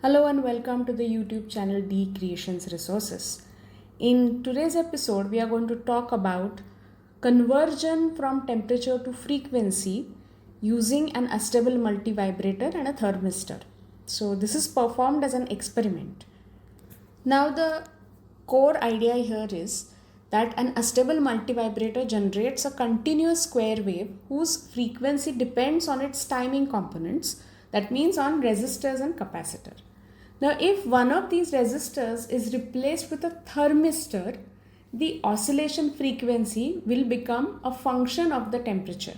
Hello and welcome to the YouTube channel D Creations Resources. In today's episode, we are going to talk about conversion from temperature to frequency using an Astable multivibrator and a thermistor. So this is performed as an experiment. Now the core idea here is that an Astable multivibrator generates a continuous square wave whose frequency depends on its timing components, that means on resistors and capacitor. Now, if one of these resistors is replaced with a thermistor, the oscillation frequency will become a function of the temperature.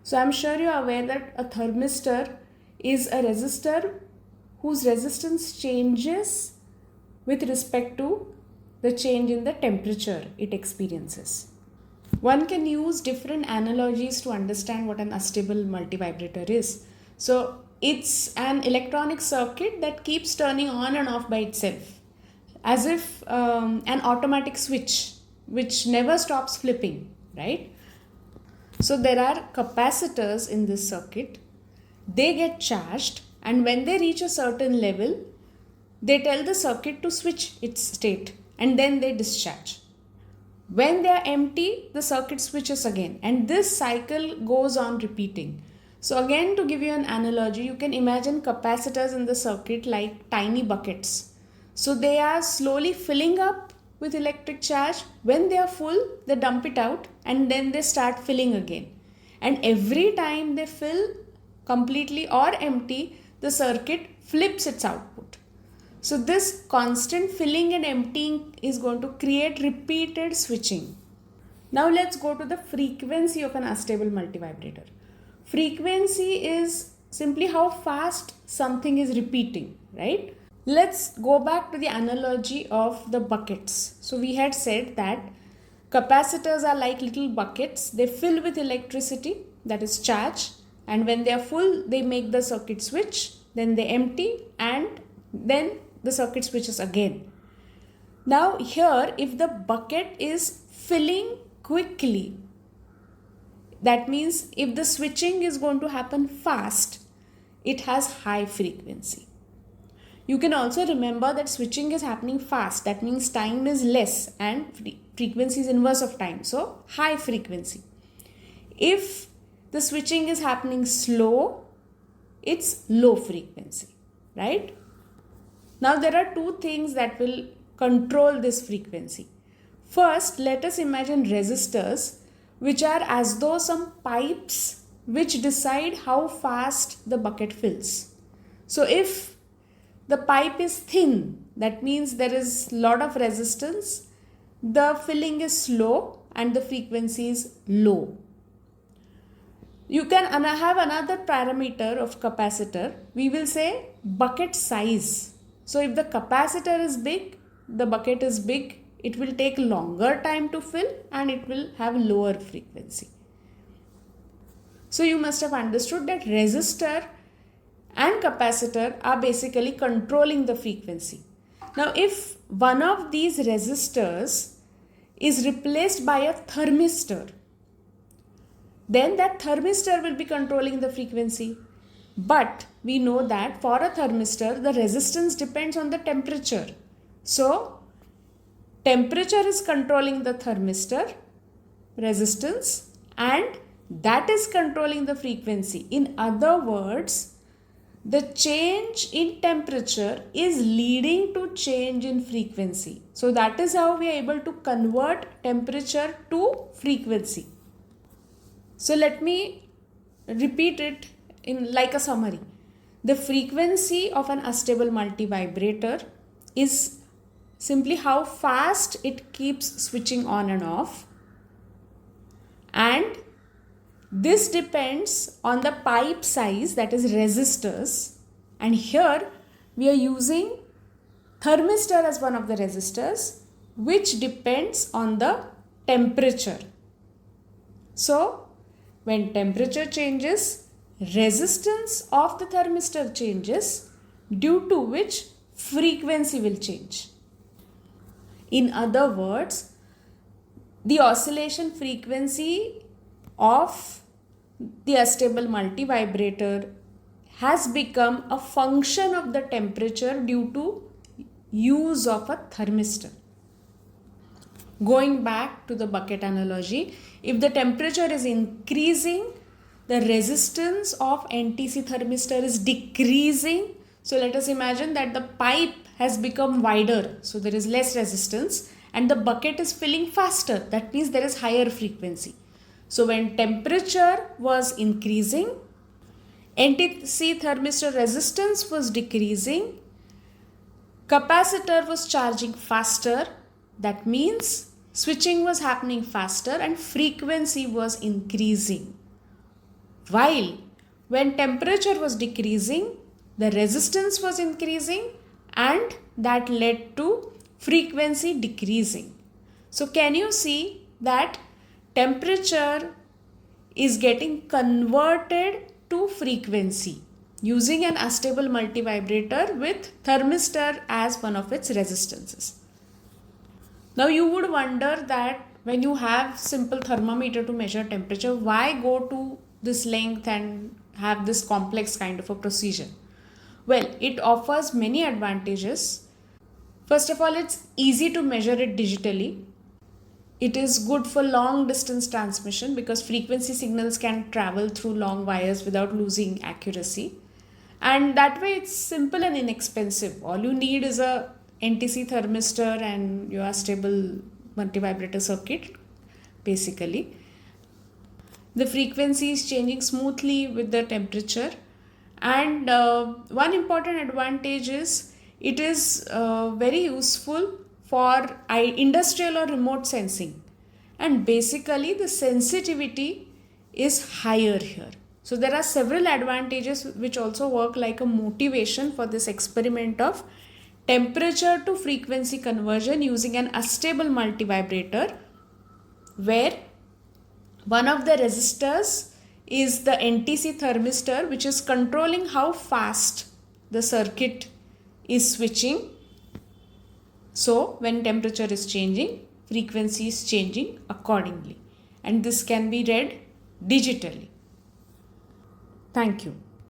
So, I'm sure you are aware that a thermistor is a resistor whose resistance changes with respect to the change in the temperature it experiences. One can use different analogies to understand what an Astable multivibrator is. So, it's an electronic circuit that keeps turning on and off by itself, as if an automatic switch which never stops flipping, right? So there are capacitors in this circuit. They get charged, and when they reach a certain level, they tell the circuit to switch its state and then they discharge. When they are empty, the circuit switches again, and this cycle goes on repeating. So again, to give you an analogy, you can imagine capacitors in the circuit like tiny buckets. So they are slowly filling up with electric charge. When they are full, they dump it out and then they start filling again. And every time they fill completely or empty, the circuit flips its output. So this constant filling and emptying is going to create repeated switching. Now let's go to the frequency of an Astable multivibrator. Frequency is simply how fast something is repeating, right? Let's go back to the analogy of the buckets. So we had said that capacitors are like little buckets. They fill with electricity, that is charge, and when they are full, they make the circuit switch, then they empty, and then the circuit switches again. Now here, if the bucket is filling quickly, that means if the switching is going to happen fast, it has high frequency. You can also remember that switching is happening fast. That means time is less and frequency is inverse of time. So high frequency. If the switching is happening slow, it's low frequency, right? Now there are two things that will control this frequency. First, let us imagine resistors, which are as though some pipes which decide how fast the bucket fills. So if the pipe is thin, that means there is a lot of resistance, the filling is slow and the frequency is low. You can have another parameter of capacitor. We will say bucket size. So if the capacitor is big, the bucket is big, it will take longer time to fill and it will have lower frequency. So you must have understood that resistor and capacitor are basically controlling the frequency. Now if one of these resistors is replaced by a thermistor, then that thermistor will be controlling the frequency. But we know that for a thermistor, the resistance depends on the temperature. So temperature is controlling the thermistor resistance and that is controlling the frequency. In other words, the change in temperature is leading to change in frequency. So that is how we are able to convert temperature to frequency. So let me repeat it in like a summary. The frequency of an Astable multivibrator is simply how fast it keeps switching on and off, and this depends on the pipe size, that is resistors, and here we are using thermistor as one of the resistors which depends on the temperature. So when temperature changes, resistance of the thermistor changes, due to which frequency will change. In other words, the oscillation frequency of the Astable multivibrator has become a function of the temperature due to use of a thermistor. Going back to the bucket analogy, if the temperature is increasing, the resistance of NTC thermistor is decreasing. So let us imagine that the pipe has become wider, so there is less resistance, and the bucket is filling faster. That means there is higher frequency. So when temperature was increasing, NTC thermistor resistance was decreasing, capacitor was charging faster. That means switching was happening faster and frequency was increasing. While when temperature was decreasing, the resistance was increasing and that led to frequency decreasing. So can you see that temperature is getting converted to frequency using an Astable multivibrator with thermistor as one of its resistances. Now you would wonder that when you have simple thermometer to measure temperature, why go to this length and have this complex kind of a procedure? Well, it offers many advantages. First of all, it's easy to measure it digitally. It is good for long distance transmission because frequency signals can travel through long wires without losing accuracy. And that way it's simple and inexpensive. All you need is a NTC thermistor and your Astable multivibrator circuit, basically. The frequency is changing smoothly with the temperature. And one important advantage is it is very useful for industrial or remote sensing. And basically the sensitivity is higher here. So there are several advantages which also work like a motivation for this experiment of temperature to frequency conversion using an Astable multivibrator, where one of the resistors is the NTC thermistor, which is controlling how fast the circuit is switching. So when temperature is changing, frequency is changing accordingly, and this can be read digitally. Thank you.